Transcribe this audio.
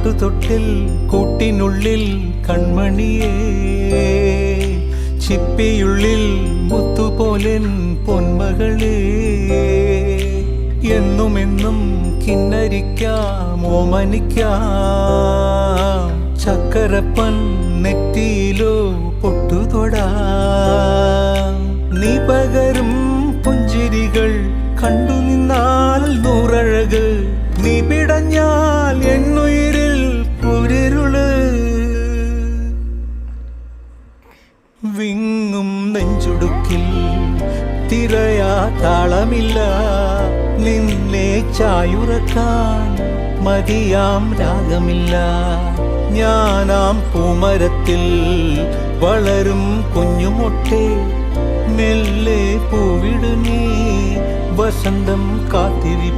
പാട്ടുതൊട്ടിൽ കൂട്ടിനുള്ളിൽ കൺമണിയേ, ചിപ്പിയുള്ളിൽ മുത്തുപോലെൻ പൊന്മകളേ, എന്നുമെന്നും കിന്നരിക്കാം ഓമനിക്കാം, ചക്കരപ്പൻ നെറ്റിയിലോ പൊട്ടുതൊടാം. നീ പകരും പുഞ്ചിരികൾ കണ്ടു നിന്നാൽ നൂറഴക്, നീ പിടഞ്ഞാൽ എന്നുയിരിൽ കുരിരുള്. വിങ്ങും നെഞ്ചുടുക്കിൽ തിരയാ താളമില്ല, നിന്നെ ചായുറക്കാൻ മതിയാം രാഗമില്ല. ഞാനാം പൂമരത്തിൽ വളരും കുഞ്ഞുമൊട്ടെ, മെല്ലെ പൂവിടു നീ വസന്തം കാത്തിരി.